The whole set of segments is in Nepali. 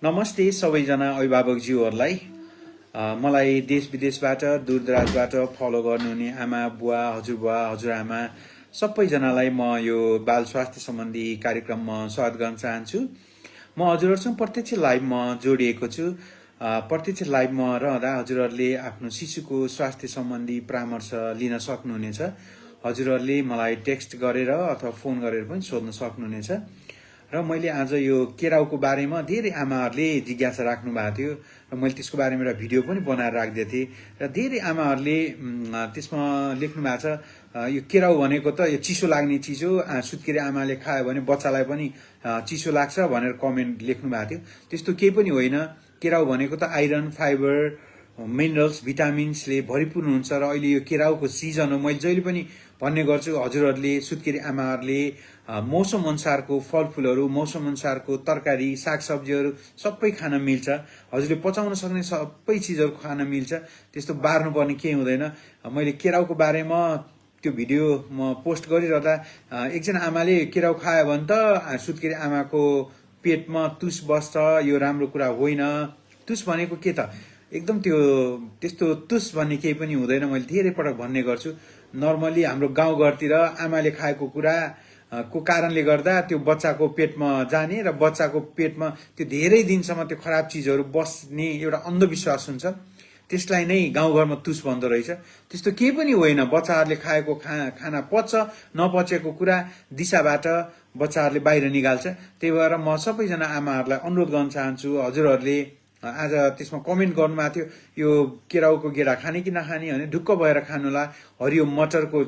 नमस्ते सबैजना अभिभावकज्यूहरूलाई। मलाई देश विदेशबाट दूरदराजबाट फलो गर्नुहुने आमा बुवा हजुरबुवा हजुरआमा सबैजनालाई म यो बाल स्वास्थ्य सम्बन्धी कार्यक्रममा स्वागत गर्न चाहन्छु। म हजुरहरूसँग प्रत्यक्ष लाइभमा जोडिएको छु। प्रत्यक्ष लाइभमा रहँदा हजुरहरूले आफ्नो शिशुको स्वास्थ्य सम्बन्धी परामर्श लिन सक्नुहुनेछ। हजुरहरूले मलाई टेक्स्ट गरेर अथवा फोन गरेर पनि सोध्न सक्नुहुनेछ। र मैले आज यो केराउको बारेमा धेरै आमाहरूले जिज्ञासा राख्नु भएको थियो र मैले त्यसको बारेमा एउटा भिडियो पनि बनाएर राखिदिएको थिएँ र धेरै आमाहरूले त्यसमा लेख्नु भएको छ यो केराउ भनेको त यो चिसो लाग्ने चिज हो, सुत्केरी आमाले खायो भने बच्चालाई पनि चिसो लाग्छ भनेर कमेन्ट लेख्नु भएको थियो। त्यस्तो केही पनि होइन। केराउ भनेको त आइरन, फाइबर, मिनरल्स, भिटामिन्सले भरिपूर्ण हुन्छ र अहिले यो केराउको सिजन हो। मैले जहिले पनि भन्ने गर्छु हजुरहरूले सुत्केरी आमाहरूले मौसम अनुसारको फलफुलहरू, मौसम अनुसारको तरकारी, सागसब्जीहरू सबै खान मिल्छ। हजुरले पचाउन सक्ने सबै चिजहरू खान मिल्छ। त्यस्तो बार्नुपर्ने केही हुँदैन। मैले केराउको बारेमा त्यो भिडियो म पोस्ट गरिरहँदा एकजना आमाले केराउ खायो भने त सुत्केरी आमाको पेटमा तुस बस्छ, यो राम्रो कुरा होइन। तुस भनेको के त? एकदम त्यस्तो तुस भन्ने केही पनि हुँदैन। मैले धेरै पटक भन्ने गर्छु। नर्मली हाम्रो गाउँघरतिर आमाले खाएको कुरा को कारणले गर्दा त्यो बच्चाको पेटमा जाने र बच्चाको पेटमा त्यो धेरै दिनसम्म त्यो खराब चिजहरू बस्ने एउटा अन्धविश्वास हुन्छ। त्यसलाई नै गाउँघरमा तुस भन्दो रहेछ। त्यस्तो केही पनि होइन। बच्चाहरूले खाएको खाना पच्छ, नपचेको कुरा दिशाबाट बच्चाहरूले बाहिर निकाल्छ। त्यही भएर म सबैजना आमाहरूलाई अनुरोध गर्न चाहन्छु, हजुरहरूले आज त्यसमा कमेन्ट गर्नुभएको थियो यो केराउको गेडा खाने कि नखाने भने ढुक्क भएर खानुला। हरियो मटरको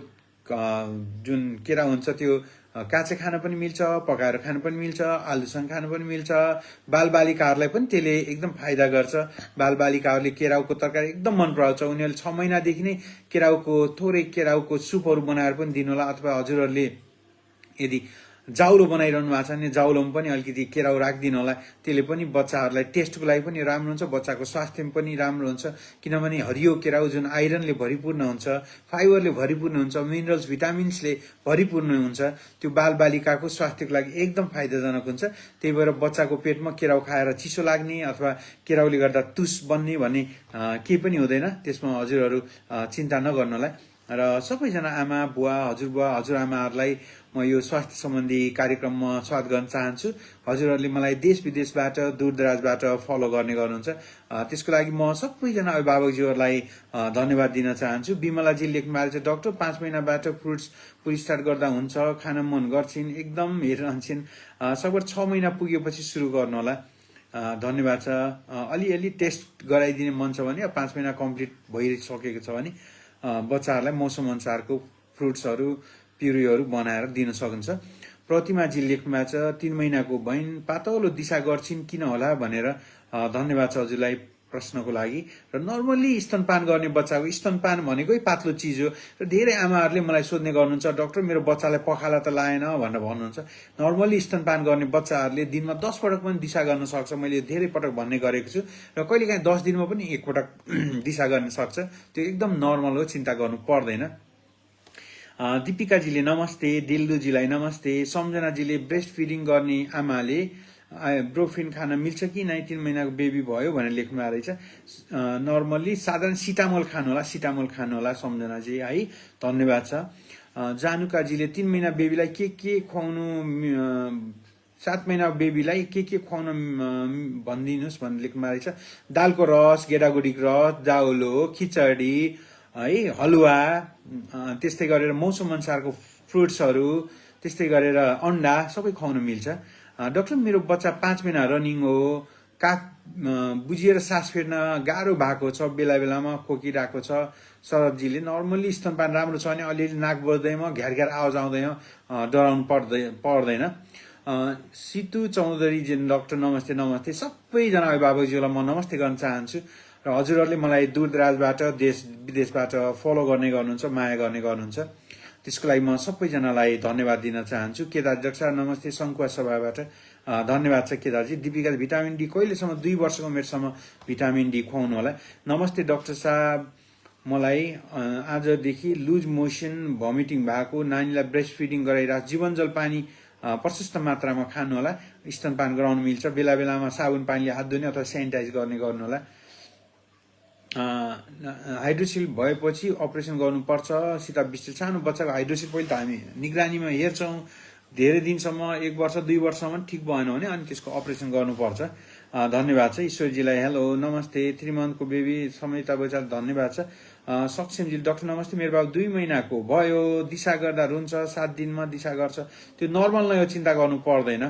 जुन केरा हुन्छ त्यो काँचै खान पनि मिल्छ, पकाएर खान पनि मिल्छ, आलुसँग खान पनि मिल्छ। बालबालिकाहरूलाई पनि त्यसले एकदम फाइदा गर्छ। बालबालिकाहरूले केराउको तरकारी एकदम मन पराउँछ। उनीहरूले 6 महिनादेखि नै थोरै केराउको सुपहरू बनाएर पनि दिनुहोला। अथवा हजुरहरूले यदि जाउलो बनाइरहनु भएको छ भने जाउलोमा पनि अलिकति केराउ राखिदिनु होला। त्यसले पनि बच्चाहरूलाई टेस्टको लागि पनि राम्रो हुन्छ, बच्चाको स्वास्थ्यमा पनि राम्रो हुन्छ। किनभने हरियो केराउ जुन आइरनले भरिपूर्ण हुन्छ, फाइबरले भरिपूर्ण हुन्छ, मिनरल्स, भिटामिन्सले भरिपूर्ण हुन्छ, त्यो बालबालिकाको स्वास्थ्यको लागि एकदम फाइदाजनक हुन्छ। त्यही भएर बच्चाको पेटमा केराउ खाएर चिसो लाग्ने अथवा केराउले गर्दा तुस बन्ने भन्ने केही पनि हुँदैन। त्यसमा हजुरहरू चिन्ता नगर्नुहोला। र सबैजना आमा बुवा हजुरबुवा हजुरआमाहरूलाई म यो स्वास्थ्य सम्बन्धी कार्यक्रममा स्वागत गर्न चाहन्छु। हजुरहरूले मलाई देश विदेशबाट दूरदराजबाट फलो गर्ने गर्नुहुन्छ। त्यसको लागि म सबैजना अभिभावकज्यूहरूलाई धन्यवाद दिन चाहन्छु। विमलाजी लेख्नु भएको छ, डाक्टर 5 महिनाबाट फ्रुट्स पुरी स्टार्ट गर्दा हुन्छ, खान मन गर्छिन्, एकदम हेरिरहन्छन्, सकभर 6 महिना पुगेपछि सुरु गर्नु होला। धन्यवाद छ। अलिअलि टेस्ट गराइदिने मन छ भने 5 महिना कम्प्लिट भइसकेको छ भने बच्चाहरूलाई मौसम अनुसारको फ्रुट्सहरू प्युरीहरू बनाएर दिन सकिन्छ। प्रतिमाजी लेख्नु भएको छ, 3 महिनाको बहिन पातलो दिशा गर्छिन् किन होला भनेर। धन्यवाद छ हजुरलाई प्रश्नको लागि। र नर्मल्ली स्तनपान गर्ने बच्चाको स्तनपान भनेकै पातलो चिज हो। र धेरै आमाहरूले मलाई सोध्ने गर्नुहुन्छ, डाक्टर मेरो बच्चालाई पखाला त लाएन भनेर भन्नुहुन्छ। नर्मल्ली स्तनपान गर्ने बच्चाहरूले दिनमा 10 पटक पनि दिशा गर्न सक्छ। मैले धेरै पटक भन्ने गरेको छु। र कहिलेकाहीँ 10 दिनमा पनि 1 पटक दिशा गर्न सक्छ। त्यो एकदम नर्मल हो, चिन्ता गर्नु पर्दैन। दीपिकाजीले नमस्ते, दिल्लुजीलाई नमस्ते। सम्झनाजीले ब्रेस्ट फिडिङ गर्ने आमाले ब्रोफिन खान मिल्छ कि नै 3 महिनाको बेबी भयो भनेर लेख्नु भएको रहेछ। नर्मल्ली साधारण सिटामोल खानु होला सम्झनाजी है। धन्यवाद छ। जानुकाजीले 3 महिना बेबीलाई के खुवाउनु, 7 महिनाको बेबीलाई के खुवाउन भनिदिनुहोस् भनेर लेख्नु भएको रहेछ। दालको रस, गेडागुडीको रस, जाउलो, खिचडी है, हलुवा, त्यस्तै गरेर मौसम अनुसारको फ्रुट्सहरू, त्यस्तै गरेर अन्डा सबै खुवाउन मिल्छ। डाक्टर मेरो बच्चा 5 महिना रनिङ हो, बुझिएर सास फेर्न गाह्रो भएको छ, बेला बेलामा खोकिरहेको छ। शरदजीले नर्मल्ली स्तनपान राम्रो छ भने अलिअलि नाक बज्दैमा घ्यार आवाज आउँदैन, डराउनु पर्दैन। सितु चौधरीजी डाक्टर नमस्ते। सबैजना अभिभावकजीलाई म नमस्ते गर्न चाहन्छु। र हजुरहरूले मलाई दूरदराजबाट देश विदेशबाट फलो गर्ने गर्नुहुन्छ, माया गर्ने गर्नुहुन्छ। त्यसको लागि म सबैजनालाई धन्यवाद दिन चाहन्छु। केदार जक्सा नमस्ते, सङ्कुवा सभाबाट धन्यवाद छ केदारजी। दीपिका भिटामिन डी कहिलेसम्म, 2 वर्षको उमेरसम्म भिटामिन डी खुवाउनु होला। नमस्ते डाक्टर साहब, मलाई आजदेखि लुज मोसन भमिटिङ भएको, नानीलाई ब्रेस्ट फिडिङ गराइरहेको, जीवनजल पानी प्रशस्त मात्रामा खानु होला, स्तनपान गराउन मिल्छ, बेला बेलामा साबुन पानीले हात धुने अथवा सेनिटाइज गर्नु होला। हाइड्रोसिल भएपछि अपरेसन गर्नुपर्छ, सीता बिस्टिल सानो बच्चाको हाइड्रोसिल पहिले त हामी निगरानीमा हेर्छौँ, धेरै दिनसम्म 1 वर्ष 2 वर्षसम्म ठिक भएन भने अनि त्यसको अपरेसन गर्नुपर्छ। धन्यवाद छ ईश्वरजीलाई। हेलो नमस्ते, 3 मन्थको बेबी समयता बच्चा, धन्यवाद छ। सक्षमजी, डाक्टर नमस्ते, मेरो बाबु 2 महिनाको भयो, दिशा गर्दा रुन्छ, 7 दिनमा दिशा गर्छ, त्यो नर्मल नै हो, चिन्ता गर्नु पर्दैन।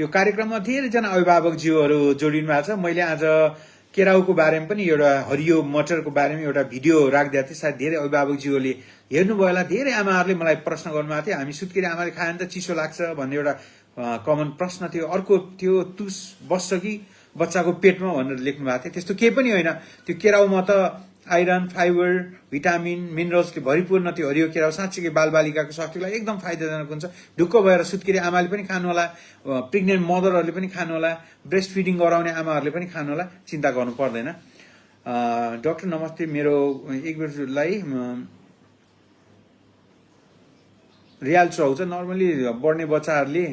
यो कार्यक्रममा धेरैजना अभिभावकज्यूहरू जोडिनु भएको छ। मैले आज केराउको बारेमा पनि एउटा हरियो मटरको बारेमा एउटा भिडियो राखिदिएको थिएँ, सायद धेरै अभिभावकज्यूहरूले हेर्नुभयो होला। धेरै आमाहरूले मलाई प्रश्न गर्नुभएको थियो, हामी सुत्केरी आमाले खायो भने त चिसो लाग्छ भन्ने एउटा कमन प्रश्न थियो। अर्को थियो, तुस बस्छ कि बच्चाको पेटमा भनेर लेख्नु भएको थियो। त्यस्तो केही पनि होइन, त्यो केराउमा त आइरन, फाइबर, भिटामिन, मिनरल्सले भरिपूर्ण त्यो हरियो केराउ साँच्चै बालबालिकाको स्वास्थ्यलाई एकदम फाइदाजनक हुन्छ। ढुक्क भएर सुत्केरी आमाले पनि खानु होला, प्रेग्नेन्ट मदरहरूले पनि खानु होला, ब्रेस्ट फिडिङ गराउने आमाहरूले पनि खानु होला, चिन्ता गर्नु पर्दैन। डाक्टर नमस्ते, मेरो एक बेरलाई रियाल्चो आउँछ, नर्मली बढ्ने बच्चाहरूले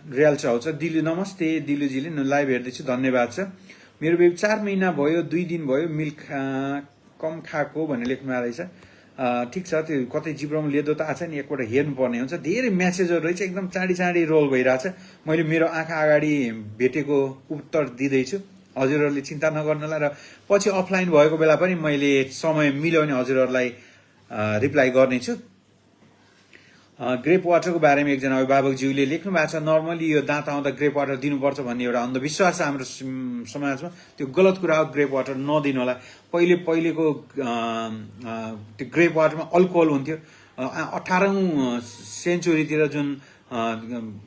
रियाल्चो आउँछ। दिलु नमस्ते, दिलुजीले लाइभ हेर्दैछु, धन्यवाद छ। मेरो बेबी 4 महिना भयो, 2 दिन भयो, मिल्क कम खाएको भनेर लेख्नु रहेछ। ठिक छ, त्यो कतै जिब्रोमा लेदो त आछ नि, एकपल्ट हेर्नुपर्ने हुन्छ। धेरै म्यासेजहरू रहेछ, एकदम चाँडी रोल भइरहेछ। मैले मेरो आँखा अगाडि भेटेको उत्तर दिँदैछु, हजुरहरूले चिन्ता नगर्नुलाई। र पछि अफलाइन भएको बेला पनि मैले समय मिल्यो भने हजुरहरूलाई रिप्लाई गर्नेछु। ग्रेप वाटरको बारेमा एकजना अभिभावकज्यूले लेख्नु भएको छ, नर्मली यो दाँत आउँदा ग्रेप वाटर दिनुपर्छ भन्ने एउटा अन्धविश्वास छ हाम्रो समाजमा। त्यो गलत कुरा हो, ग्रेप वाटर नदिनु होला। पहिलेको त्यो ग्रेप वाटरमा अल्कोहल हुन्थ्यो। 18औं सेन्चुरीतिर जुन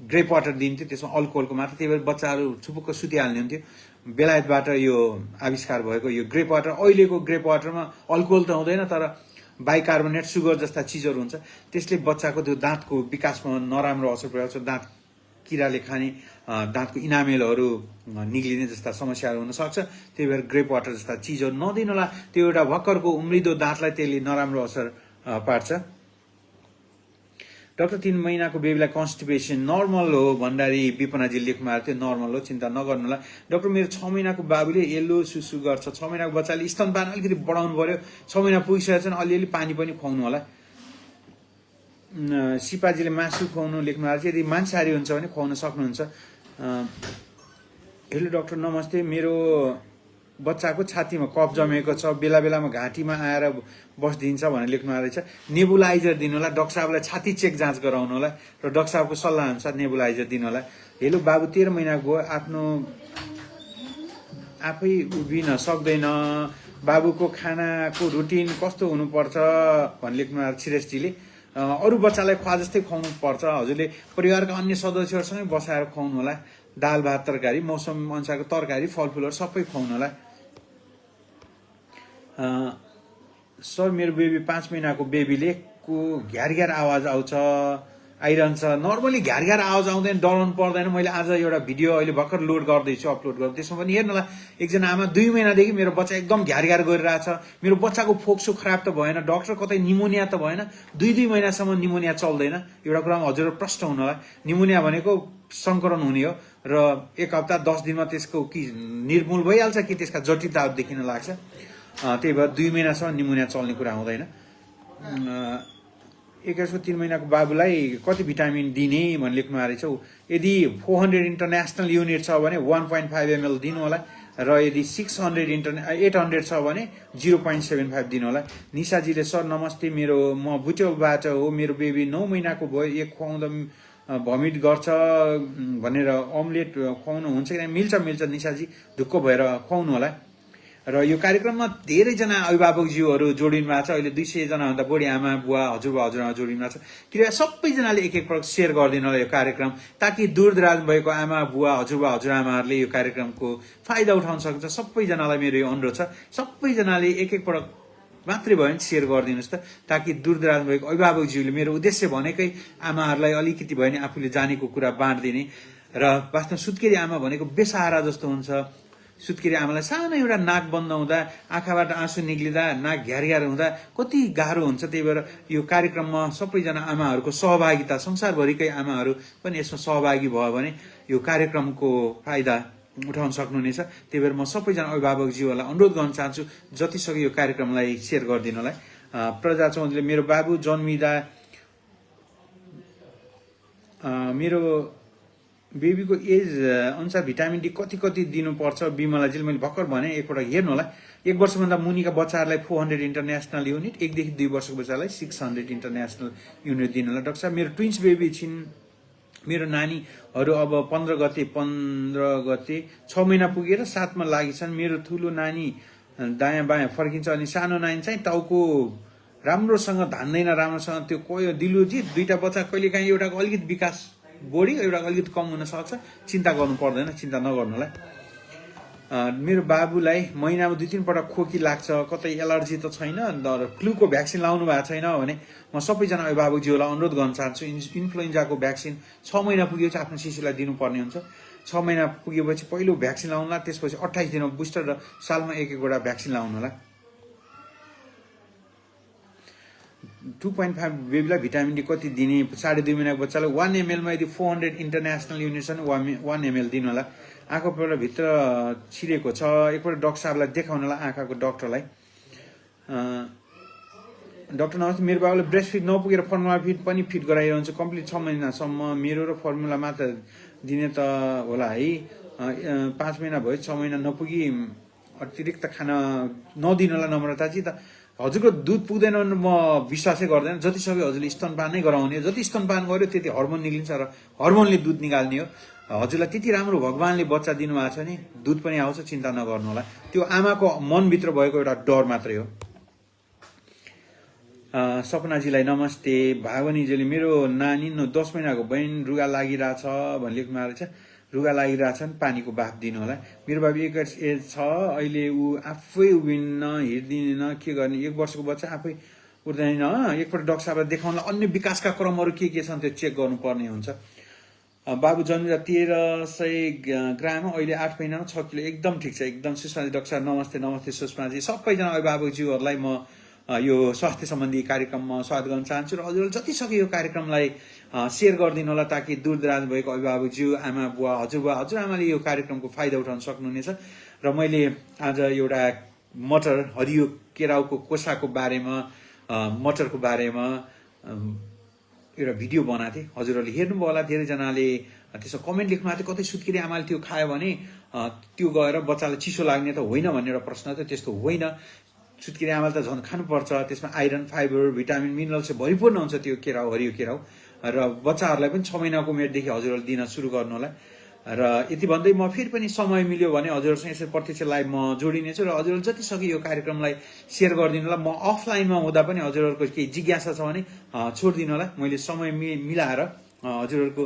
ग्रेप वाटर दिन्थ्यो त्यसमा अल्कोहलको मात्रा, त्यही भएर बच्चाहरू छुपुक्क सुतिहाल्ने हुन्थ्यो। बेलायतबाट यो आविष्कार भएको यो ग्रेप वाटर, अहिलेको ग्रेप वाटरमा अल्कोहल त हुँदैन, तर बाइकार्बोनेट, सुगर जस्ता चिजहरू हुन्छ। त्यसले बच्चाको त्यो दाँतको विकासमा नराम्रो असर पुर्याउँछ। दाँत किराले खाने, दाँतको इनामेलहरू निक्लिने जस्ता समस्याहरू हुन सक्छ। त्यही भएर ग्रेप वाटर जस्ता चिजहरू नदिनु होला, त्यो एउटा भर्खरको उम्रिदो दाँतलाई त्यसले नराम्रो असर पार्छ। डाक्टर 3 महिनाको बेबीलाई कन्स्टिपेसन नर्मल हो भण्डारी विपनाजी लेख्नु भएको थियो, नर्मल हो, चिन्ता नगर्नु होला। डाक्टर मेरो 6 महिनाको बाबुले येल्लो सुसु गर्छ, 6 महिनाको बच्चाले स्तनपान अलिकति बढाउनु पर्यो, 6 महिना पुगिसकेको छ, अलिअलि पानी पनि खुवाउनु होला। सिपाजीले मासु खुवाउनु लेख्नु भएको छ, यदि मांसाहारी हुन्छ भने खुवाउन सक्नुहुन्छ। हेलो डाक्टर नमस्ते, मेरो बच्चाको छातीमा कफ जमेको छ, बेला बेलामा घाँटीमा आएर बस्दिन्छ भनेर लेख्नु रहेछ। नेबुलाइजर दिनु होला, डाक्टर साहबलाई छाती चेक जाँच गराउनु होला र डाक्टर साहबको सल्लाह अनुसार नेबुलाइजर दिनु होला। हेलो बाबु 13 महिनाको भयो, आफै उभिन सक्दैन, बाबुको खानाको रुटिन कस्तो हुनुपर्छ भनेर लेख्नु छिरेशजीले। अरू बच्चालाई खुवा जस्तै खुवाउनु पर्छ, हजुरले परिवारका अन्य सदस्यहरूसँगै बसाएर खुवाउनु होला। दाल भात तरकारी, मौसम अनुसारको तरकारी, फलफुलहरू सबै खुवाउनु होला। सर मेरो बेबी 5 महिनाको बेबीले को घ्यार आवाज आउँछ, आइरहन्छ। नर्मली घ्यार आवाज आउँदैन, डराउनु पर्दैन। मैले आज एउटा भिडियो अहिले भर्खर लोड गर्दैछु, अपलोड गर्दै, त्यसमा पनि हेर्नु होला। एकजना आमा 2 महिनादेखि मेरो बच्चा एकदम घ्यार गरिरहेछ, मेरो बच्चाको फोक्सो खराब त भएन, डाक्टर कतै निमोनिया त भएन, 2 महिनासम्म निमोनिया चल्दैन। एउटा कुरामा हजुरहरू प्रश्न हुनु होला, निमोनिया भनेको संक्रमण हुने हो र 1 हप्ता 10 दिनमा त्यसको कि निर्मूल भइहाल्छ कि त्यसका जटिलताहरू देखिन लाग्छ। त्यही भएर 2 महिनासम्म निमोनिया चल्ने कुरा हुँदैन। 3 महिनाको बाबुलाई कति भिटामिन दिने भन्ने लेख्नु रहेछ। यदि 400 इन्टरनेसनल युनिट छ भने 1.5 ml दिनु होला, र यदि 800 छ भने 0.75 दिनु होला। निशाजीले सर नमस्ते, म बुटेलबाट हो, मेरो बेबी 9 महिनाको भयो, एक खुवाउँदा भमिट गर्छ भनेर अम्लेट खुवाउनु हुन्छ कि मिल्छ निशाजी, ढुक्क भएर खुवाउनु होला। र यो कार्यक्रममा धेरैजना अभिभावकज्यूहरू जोडिनु भएको छ, अहिले 200 जनाभन्दा बढी आमा बुवा हजुरबा हजुरआमा जोडिनु भएको छ। कृपया सबैजनाले एक पटक सेयर गरिदिनु होला यो कार्यक्रम, ताकि दूरदराज भएको आमा बुवा हजुरबा हजुरआमाहरूले यो कार्यक्रमको फाइदा उठाउन सक्छ। सबैजनालाई मेरो यो अनुरोध छ, सबैजनाले एक पटक मात्रै भयो भने सेयर गरिदिनुहोस् त, ताकि दूरदराज भएको अभिभावकज्यूले, मेरो उद्देश्य भनेकै आमाहरूलाई अलिकति भयो भने आफूले जानेको कुरा बाँड्दिने। र वास्तवमा सुत्केरी आमा भनेको बेसहारा जस्तो हुन्छ, सुत्केरी आमालाई सानो एउटा नाक बन्द हुँदा, आँखाबाट आँसु निक्लिँदा, नाक घ्यार हुँदा कति गाह्रो हुन्छ। त्यही भएर यो कार्यक्रममा सबैजना आमाहरूको सहभागिता, संसारभरिकै आमाहरू पनि यसमा सहभागी भयो भने यो कार्यक्रमको फाइदा उठाउन सक्नुहुनेछ। त्यही भएर म सबैजना अभिभावकज्यूहरूलाई अनुरोध गर्न चाहन्छु जतिसक्यो यो कार्यक्रमलाई सेयर गरिदिनुलाई। प्रजा चौधरीले मेरो बाबु जन्मिँदा मेरो बेबीको एज अनुसार भिटामिन डी कति कति दिनुपर्छ बिमलाजीले मैले भर्खर भने एकपल्ट हेर्नु होला। 1 वर्षभन्दा मुनिका बच्चाहरूलाई 400 इन्टरनेसनल युनिट, 1 देखि 2 वर्षको बच्चालाई 600 इन्टरनेसनल युनिट दिनु होला। डाक्टर साहब मेरो ट्विन्स बेबी छिन्, मेरो नानीहरू अब 15 गते 6 महिना पुगेर 7 मा लागिछन्। मेरो ठुलो नानी दायाँ बायाँ फर्किन्छ अनि सानो नानी चाहिँ टाउको राम्रोसँग धान्दैन, राम्रोसँग त्यो कोही दिलुजी दुईटा बच्चा कहिलेकाहीँ एउटाको अलिकति विकास बढी एउटाको अलिकति कम हुन सक्छ, चिन्ता गर्नु पर्दैन, चिन्ता नगर्नुलाई। मेरो बाबुलाई महिनामा 2-3 पटक खोकी लाग्छ, कतै एलर्जी त छैन, फ्लूको भ्याक्सिन लाउनु भएको छैन भने म सबैजना अभिभावकज्यूलाई अनुरोध गर्न चाहन्छु इन्फ्लुएन्जाको भ्याक्सिन 6 महिना पुगेपछि आफ्नो शिशुलाई दिनुपर्ने हुन्छ। 6 महिना पुगेपछि पहिलो भ्याक्सिन लाउनुला, त्यसपछि 28 दिनमा बुस्टर र सालमा एक-एकवटा भ्याक्सिन लाउनुला। 2.5 बेबीलाई भिटामिन डी कति दिने? 2.5 महिनाको बच्चालाई 1 ml मा यदि 400 इन्टरनेसनल युनिट छ भने 1 ml दिनु होला। आँखाबाट भित्र छिरेको छ, एकपल्ट डाक्टर साहबलाई देखाउनु होला, आँखाको डाक्टरलाई। डाक्टर नमस्ते, मेरो बाबुले ब्रेस्ट फिड नपुगेर फर्मुला फिड पनि फिट गराइरहन्छ कम्प्लिट 6 महिनासम्म। मेरो र फर्मुला मात्र दिने त होला है? 5 महिना भयो, 6 महिना नपुगी अतिरिक्त खाना नदिनु होला नम्रताजी। त हजुरको दुध पुग्दैन भने म विश्वासै गर्दैन। जतिसक्यो हजुरले स्तनपान नै गराउने, जति स्तनपान गर्यो त्यति हर्मोन निक्लिन्छ र हर्मोनले दुध निकाल्ने हो। हजुरलाई त्यति राम्रो भगवानले बच्चा दिनुभएको छ नि, दुध पनि आउँछ, चिन्ता नगर्नु होला। त्यो आमाको मनभित्र भएको एउटा डर मात्रै हो। सपनाजीलाई नमस्ते। भावनीजीले मेरो नानी 10 महिनाको बहिनी रुगा लागिरहेछ भन्ने लेख्नु भएको छ। रुगा लागिरहेछन्, पानीको बाफ दिनु होला। मेरो बाबु 1 एज छ, अहिले ऊ आफै उभिन्न, हिँड्दिन, के गर्ने? 1 वर्षको बच्चा आफै उठ्दैन। एकपल्ट डाक्टर साहबलाई देखाउनलाई अन्य विकासका क्रमहरू के छन् त्यो चेक गर्नुपर्ने हुन्छ। बाबु जन्मिँदा 1300 ग्राम, अहिले 8 महिनामा 6 किलो, एकदम ठिक छ, एकदम। सुषमाजी डाक्टर साहब नमस्ते। नमस्ते सुषमाजी। सबैजना अभिभावकज्यूहरूलाई म यो स्वास्थ्य सम्बन्धी कार्यक्रममा स्वागत गर्न चाहन्छु र हजुरहरूले जतिसक्यो यो कार्यक्रमलाई सेयर गरिदिनु होला ताकि दूरदराज भएको अभिभावकज्यू, आमा बुवा, हजुरआमाले यो कार्यक्रमको फाइदा उठाउन सक्नुहुनेछ। र मैले आज एउटा मटर, हरियो केराउको कोसाको बारेमा, मटरको बारेमा एउटा भिडियो बनाएको थिएँ। हजुरहरूले हेर्नुभयो होला। धेरैजनाले त्यसो कमेन्ट लेख्नु भएको थियो, कतै सुत्केरी आमाले त्यो खायो भने त्यो गएर बच्चालाई चिसो लाग्ने त होइन भन्ने एउटा प्रश्न थियो। त्यस्तो होइन, सुत्केरी आमाले त झन् खानुपर्छ। त्यसमा आइरन, फाइबर, भिटामिन, मिनरल चाहिँ भरिपूर्ण हुन्छ त्यो केराउ, हरियो केराउ। र बच्चाहरूलाई पनि 6 महिनाको उमेरदेखि हजुरहरूले दिन सुरु गर्नु होला। र यति भन्दै म फेरि पनि समय मिल्यो भने हजुरहरूसँग यसरी प्रत्यक्ष लाइभ म जोडिनेछु र हजुरहरूले जतिसक्यो यो कार्यक्रमलाई सेयर गरिदिनु होला। म अफलाइनमा हुँदा पनि हजुरहरूको केही जिज्ञासा छ भने छोडिदिनु होला, मैले समय मिलाएर हजुरहरूको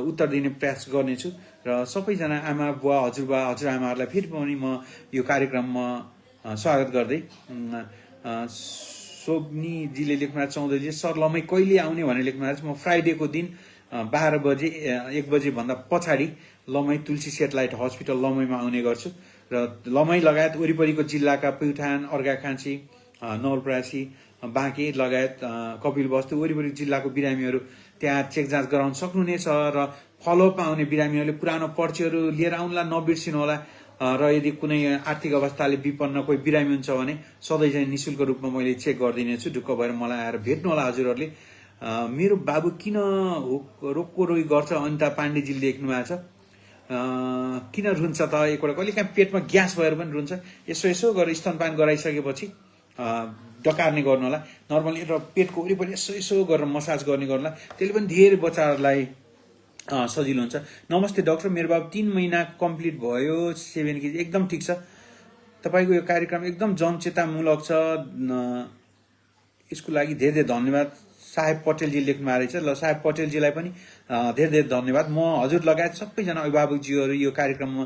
उत्तर दिने प्रयास गर्नेछु। र सबैजना आमा बुवा, हजुरआमाहरूलाई फेरि पनि म यो कार्यक्रममा स्वागत गर्दै सोभनीजीले लेख्नु चौधरीजी सर लमै कहिले आउने भनेर लेख्नु भएको छ। म फ्राइडेको दिन 12 बजे 1 बजे भन्दा पछाडि लमै तुलसी सेटेलाइट हस्पिटल लमैमा आउने गर्छु र लमै लगायत वरिपरिको जिल्लाका प्युठान, अर्घाखाँची, नवलपरासी, बाँके लगायत कपिलवस्तु वरिपरि जिल्लाको बिरामीहरू त्यहाँ चेक जाँच गराउन सक्नुहुनेछ। र फलोअपमा आउने बिरामीहरूले पुरानो पर्चीहरू लिएर आउनुला, नबिर्सिनु होला। र यदि कुनै आर्थिक अवस्थाले विपन्न कोही बिरामी हुन्छ भने सधैँ चाहिँ निःशुल्क रूपमा मैले चेक गरिदिनेछु। ढुक्क भएर मलाई आएर भेट्नु होला हजुरहरूले। मेरो बाबु किन रोगको रोगी गर्छ अनिता पाण्डेजीले लेख्नु भएको छ। किन रुन्छ त? एकपल्ट कहिलेकाहीँ पेटमा ग्यास भएर पनि रुन्छ। यसो गरेर स्तनपान गराइसकेपछि डकारने गर्नु होला। नर्मली र पेटको वरिपरि यसो गरेर मसाज गर्ने गर्नु होला। त्यसले पनि धेरै बच्चाहरूलाई सजिलो हुन्छ। नमस्ते डाक्टर, मेरो बाबु 3 महिना कम्प्लिट भयो, 7 केजी, एकदम ठिक छ। तपाईँको यो कार्यक्रम एकदम जनचेतामूलक छ, यसको लागि धेरै धेरै धन्यवाद। साहेब पटेलजी लेख्नु भएको रहेछ। ल साहेब पटेलजीलाई पनि धेरै धेरै धन्यवाद। म हजुर लगायत सबैजना अभिभावकज्यूहरू यो कार्यक्रममा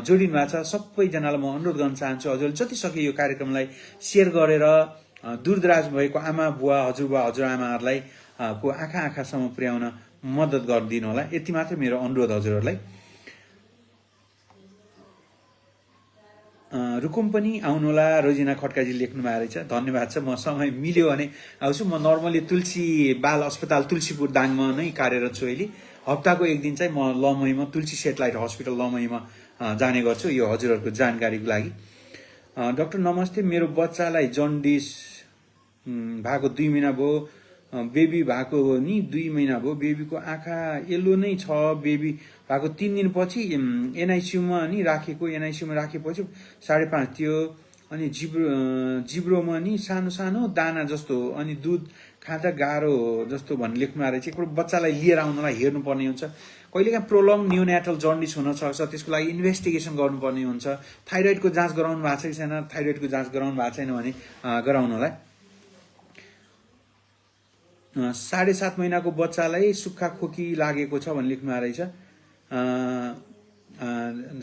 जोडिनु भएको छ। सबैजनालाई म अनुरोध गर्न चाहन्छु हजुरले जतिसक्यो यो कार्यक्रमलाई सेयर गरेर दूरदराज भएको आमा बुवा, हजुरआमाहरूलाई को आँखासम्म पुर्याउन मद्दत गरिदिनु होला। यति मात्र मेरो अनुरोध हजुरहरूलाई। रुकुम पनि आउनुहोला रोजिना खड्काजी लेख्नु भएको रहेछ, धन्यवाद छ। म समय मिल्यो भने आउँछु। म नर्मली तुलसी बाल अस्पताल तुलसीपुर दाङमा नै कार्यरत छु अहिले। हप्ताको एक दिन चाहिँ म लमईमा तुलसी सेटेलाइट हस्पिटल लमईमा जाने गर्छु, यो हजुरहरूको जानकारीको लागि। डाक्टर नमस्ते, मेरो बच्चालाई जन्डिस भएको 2 महिना भयो, बेबी भएको नि 2 महिना भयो, बेबीको आँखा येल्लो नै छ, बेबी भएको 3 दिनपछि एनआइसियुमा नि राखेको, एनआइसियुमा राखेपछि 5.5 थियो, अनि जिब्रोमा नि सानो सानो दाना जस्तो, अनि दुध खाँदा गाह्रो जस्तो भन्ने लेख्नु आएको रहेछ। एकपल्ट बच्चालाई लिएर आउनलाई हेर्नुपर्ने हुन्छ। कहिलेकाहीँ प्रोलङ न्युनेटल जन्डिस हुन सक्छ, त्यसको लागि इन्भेस्टिगेसन गर्नुपर्ने हुन्छ। थाइरोइडको जाँच गराउनु भएको छ कि छैन, थाइरोइडको जाँच गराउनु भएको छैन भने गराउनलाई। 7.5 महिनाको बच्चालाई सुक्खा खोकी लागेको छ भन्ने लेख्नु आएको रहेछ।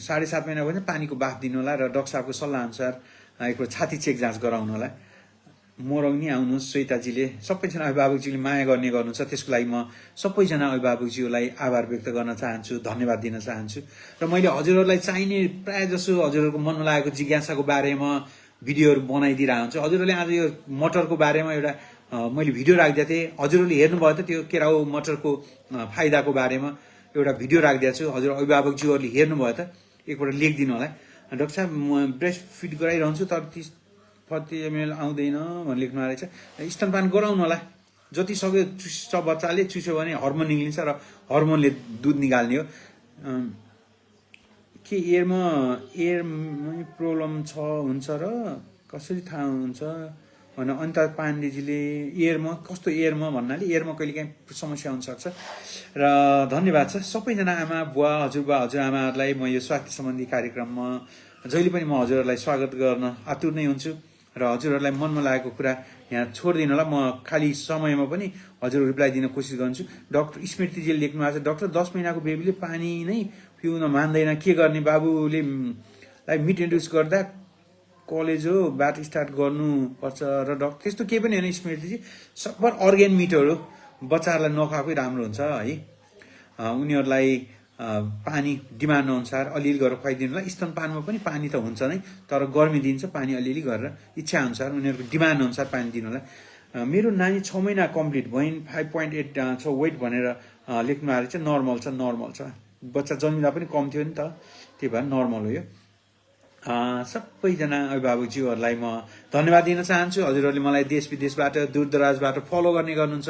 7.5 महिना भने पानीको बाफ दिनु होला र डाक्टर साहबको सल्लाह अनुसार एकपल्ट छाती चेक जाँच गराउनु होला। मोरङ नि आउनुहोस्, श्वेताजीले सबैजना अभिभावकजीले माया गर्ने गर्नुहुन्छ, त्यसको लागि म सबैजना अभिभावकज्यूलाई आभार व्यक्त गर्न चाहन्छु, धन्यवाद दिन चाहन्छु। र मैले हजुरहरूलाई चाहिने प्रायः जसो हजुरहरूको मनमा लागेको जिज्ञासाको बारेमा भिडियोहरू बनाइदिरहेको हुन्छु। हजुरहरूले आज यो मटरको बारेमा एउटा मैले भिडियो राखिदिएको थिएँ, हजुरहरूले हेर्नुभयो त, त्यो केराउ मटरको फाइदाको बारेमा एउटा भिडियो राखिदिएको छु। हजुर अभिभावकज्यूहरूले हेर्नुभयो त, एकपल्ट लेखिदिनु होला। डाक्टर साहब म ब्रेस्ट फिड गराइरहन्छु तर 30 ml आउँदैन भन्ने लेख्नु रहेछ। स्तनपान गराउनु होला, जति सक्यो चुस्छ, बच्चाले चुस्यो भने हर्मोन निक्लिन्छ र हर्मोनले दुध निकाल्ने हो। के एयरमा प्रब्लम छ हुन्छ र कसरी थाहा हुन्छ भने अनिता पाण्डेजीले एयरमा कस्तो एयरमा भन्नाले एयरमा कहिलेकाहीँ समस्या हुनसक्छ। र धन्यवाद छ सबैजना आमा बुवा हजुरबा हजुरआमाहरूलाई। म यो स्वास्थ्य सम्बन्धी कार्यक्रममा जहिले पनि म हजुरहरूलाई स्वागत गर्न आतुर नै हुन्छु र हजुरहरूलाई मनमा लागेको कुरा यहाँ छोडिदिनु होला। म खाली समयमा पनि हजुर रिप्लाई दिन कोसिस गर्छु। डाक्टर स्मृतिजीले लेख्नु भएको छ, डाक्टर 10 महिनाको बेबीले पानी नै पिउन मान्दैन, के गर्ने? बाबुले मिट इन्ड्युस गर्दा कलेजोबाट स्टार्ट गर्नुपर्छ र डाक्टर त्यस्तो केही पनि होइन स्मृतिजी, सबै अर्ग्यान मिटहरू बच्चाहरूलाई नखाएकै राम्रो हुन्छ है। उनीहरूलाई पानी डिमान्ड अनुसार अलिअलि गरेर खुवाइदिनु होला। स्तनपानमा पनि पानी त हुन्छ नै, तर गर्मी दिन्छ पानी अलिअलि गरेर इच्छा अनुसार उनीहरूको डिमान्ड अनुसार पानी दिनु होला। मेरो नानी 6 महिना कम्प्लिट भइन्, 5.8 छ वेट भनेर लेख्नु आएको छ। नर्मल छ, बच्चा जन्मिँदा पनि कम थियो नि त, त्यही भएर नर्मल हो यो। सबैजना अभिभावकज्यूहरूलाई म धन्यवाद दिन चाहन्छु। हजुरहरूले मलाई देश विदेशबाट दूरदराजबाट फलो गर्ने गर्नुहुन्छ,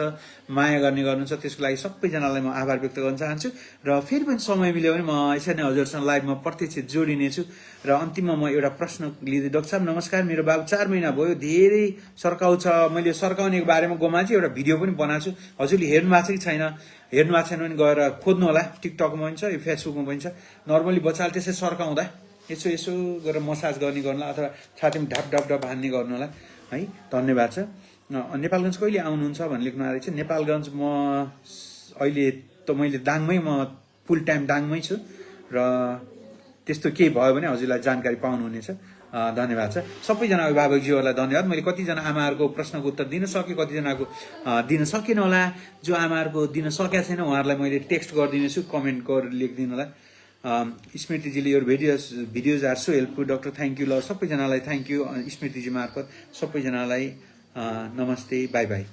माया गर्ने गर्नुहुन्छ, त्यसको लागि सबैजनालाई म आभार व्यक्त गर्न चाहन्छु। र फेरि पनि समय मिल्यो भने म यसरी नै हजुरसँग लाइभमा प्रत्यक्ष जोडिनेछु। र अन्तिममा म एउटा प्रश्न लिँदै, डाक्टर साहब नमस्कार, मेरो बाबु 4 महिना भयो, धेरै सर्काउँछ। मैले सर्काउनेको बारेमा गोमा चाहिँ एउटा भिडियो पनि बनाएको छु, हजुरले हेर्नु भएको छ कि छैन? हेर्नु भएको छैन भने गएर खोज्नु होला, टिकटकमा पनि छ, यो फेसबुकमा पनि छ। नर्मली बच्चाले त्यसै सर्काउँदा यसो गरेर मसाज गर्ने गर्नु अथवा छातीमा ढाप हान्ने गर्नु होला है। धन्यवाद छ। नेपालगञ्ज कहिले आउनुहुन्छ भन्ने लेख्नु आएको छ। नेपालगञ्ज म अहिले त मैले दाङमै, म फुल टाइम दाङमै छु र त्यस्तो केही भयो भने हजुरलाई जानकारी पाउनुहुनेछ। धन्यवाद छ सबैजना अभिभावकज्यूहरूलाई धन्यवाद। मैले कतिजना आमाहरूको प्रश्नको उत्तर दिन सकेँ, कतिजनाको दिन सकेन होला। जो आमाहरूको दिन सकेका छैन उहाँहरूलाई मैले टेक्स्ट गरिदिनेछु, कमेन्ट गरेर लेखिदिनु होला। स्मृतिजीले यो videos are so helpful doctor, thank you. ल सबैजनालाई थ्याङ्क यू स्मृतिजी मार्फत सबैजनालाई नमस्ते, बाई बाई।